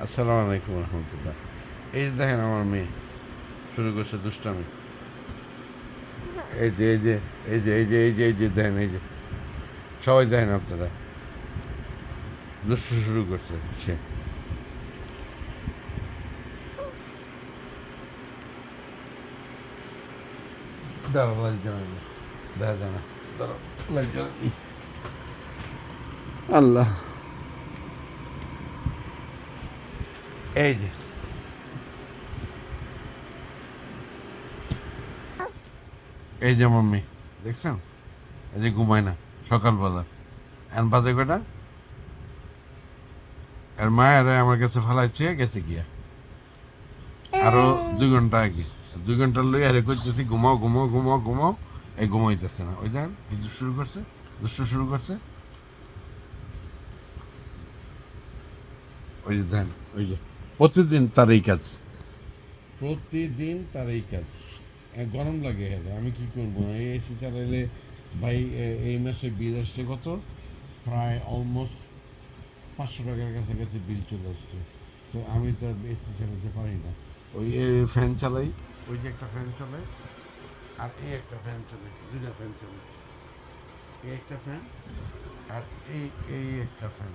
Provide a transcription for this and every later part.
আসসালামু আলাইকুম রহমতুল্লাহ। এই যে দেখেন আমার মেয়ে শুরু করছে দুষ্টামি। এই যে এই যে এই যে এই যে এই যে এই যে দেখেন, এই যে সবাই দেখেন আপনারা, দুষ্টু শুরু করছে সে। দাঁড়া লাইট জ্বালানি, দেখা যায় না, দাঁড়া লাইট জ্বালানি। আল্লাহ, এই যে এই যে আমার মেয়ে দেখছেন, এই যে ঘুমায় না সকালবেলা। এখন বাজে কটা, আর মায়ের আমার কাছে ফালাইছে গেছে গিয়া আরো 2 ঘন্টা আগে। 2 ঘন্টা লই আরে করতেছি ঘুমাও ঘুমাও ঘুমাও ঘুমাও, এই ঘুমাইতেছে না। ওই দেখেন কি দুষ্টু শুরু করছে, দুষ্টু শুরু করছে। ওই যে দেখেন, ওই যে প্রতিদিন তার এই কাজ, প্রতিদিন তার এই কাজ। গরম লাগে হেলে, আমি কি করবো, এই এসি চালাইলে ভাই। এই মাসে বিল আসছে কত, প্রায় অলমোস্ট 500 টাকার কাছাকাছি বিল চলে আসছে। তো আমি তো আর এসি চালাতে পারি না, ওই ফ্যান চালাই। ওই যে একটা ফ্যান চলে, আর এই একটা ফ্যান চলে, 2টা ফ্যান চলে। এই একটা ফ্যান, আর এই এই একটা ফ্যান।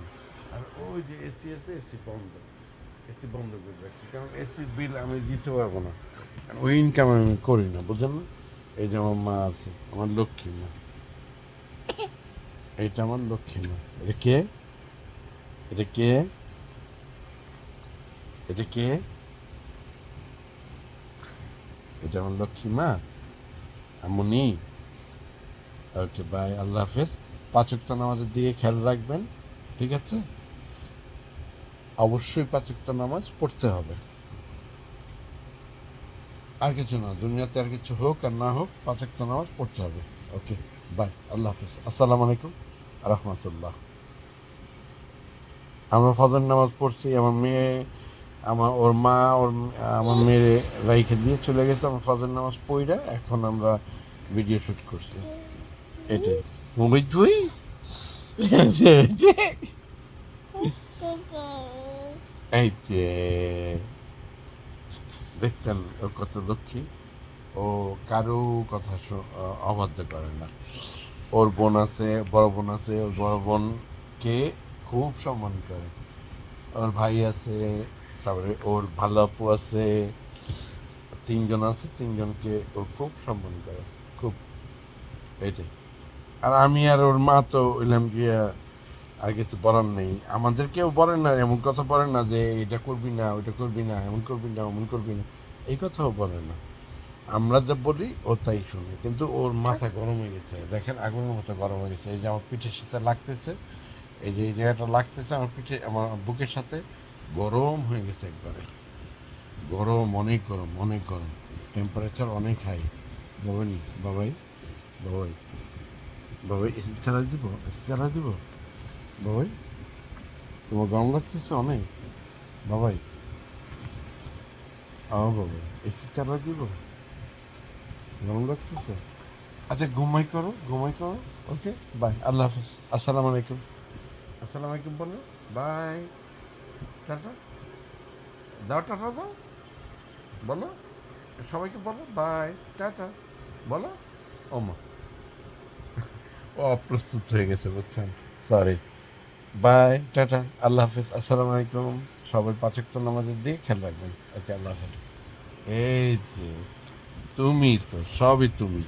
আর ওই যে এসি আছে, এসি বন্ধ, এসি বন্ধ করে রাখছি, কারণ এসির বিল আমি দিতে পারবো না, ওই ইনকাম আমি করি না, বুঝলেন না। এই যে আমার মা আছে, আমার লক্ষ্মী মা, এইটা আমার লক্ষ্মী মা। এটা কে, এটা কে, এটা কে, এটা আমার লক্ষ্মী মা আমনি। ওকে বাই, আল্লাহ হাফেজ। 5 ওয়াক্ত নামাজের দিকে খেয়াল রাখবেন, ঠিক আছে? অবশ্যই 5 ওয়াক্ত নামাজ পড়তে হবে, আর কিছু না, দুনিয়াতে আর কিছু হোক আর না হোক 5 ওয়াক্ত নামাজ পড়তে হবে। ওকে বাই, আল্লাহ হাফেজ, আসসালামু আলাইকুম রহমতুল্লাহ। আমরা ফজর নামাজ পড়ছি, আমার মেয়ে, ওর মা, আমার মেয়ে রাইখে দিয়ে চলে গেছে। আমার ফজর নামাজ পড়া এখন আমরা ভিডিও শ্যুট করছি, এটাই। মোবাইল তুই এই যে দেখছেন ও কত লক্ষ্মী, ও কারো কথা অবাধ্য করে না। ওর বোন আছে, বড় বোন আছে, ওর বড় বোনকে খুব সম্মান করে। ওর ভাই আছে, তারপরে ওর ভালো আপু আছে, 3জন আছে, 3জনকে ও খুব সম্মান করে, খুব, এটাই। আর আমি আর ওর মা তো ওইলাম গিয়া, আর কিছু বলার নেই। আমাদের কেউ বলে না, এমন কথা বলে না যে এটা করবি না, ওইটা করবি না, এমন করবি না, অমন করবি না, এই কথাও বলে না। আমরা যা বলি ও তাই শুনে, কিন্তু ওর মাথা গরম হয়ে গেছে, দেখেন আগুনের মতো গরম হয়ে গেছে। এই যে আমার পিঠের সাথে লাগতেছে, এই যে এই জায়গাটা লাগতেছে আমার পিঠে, আমার বুকের সাথে গরম হয়ে গেছে একবারে, গরম, অনেক গরম, অনেক গরম, টেম্পারেচার অনেক হাই। বাবাই, বাবাই, বাবাই, বাবাই, এসি চালা দিব, এসি চালা দিব, বাবাই, তোমার গরম লাগতেছে অনেক, বাবাই, বাবাই, এসি চালা দিব, গরম লাগতেছে। আচ্ছা ঘুমাই করো, ঘুমাই করো। ওকে বাই, আল্লাহ হাফিজ, আসসালামু আলাইকুম। আসসালামু আলাইকুম বলো, বাই, টাটা দাও, টাটা দাও, বলো, সবাইকে বলো বাই, টাটা বলো। ওমা, ও অপ্রস্তুত হয়ে গেছে, বুঝছেন, সরি। বাই, টাটা, আল্লাহ হাফিজ, আসসালামু আলাইকুম। সবাই 5 ওয়াক্ত নামাজের দিকে খেয়াল রাখবেন। ওকে, আল্লাহ হাফিজ। এই যে তুমি তো সবই তুমি,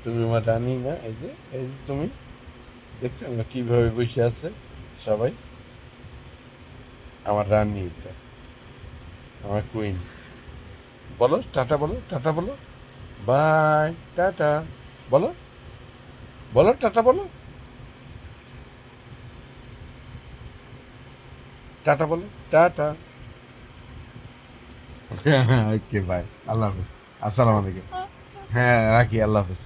তুমি আমার রানী না, এই যে, এই যে তুমি দেখছো আমরা কিভাবে বসে আছে সবাই, আমার রানী এটা, আমার কুইন। বলো টাটা, বলো টাটা, বলো বাই, টাটা বলো, বলো টাটা, বলো টাটা, বলো টাটা। ওকে বাই, আল্লাহ হাফিজ, আসসালামু আলাইকুম। হ্যাঁ রাখি, আল্লাহ হাফিজ।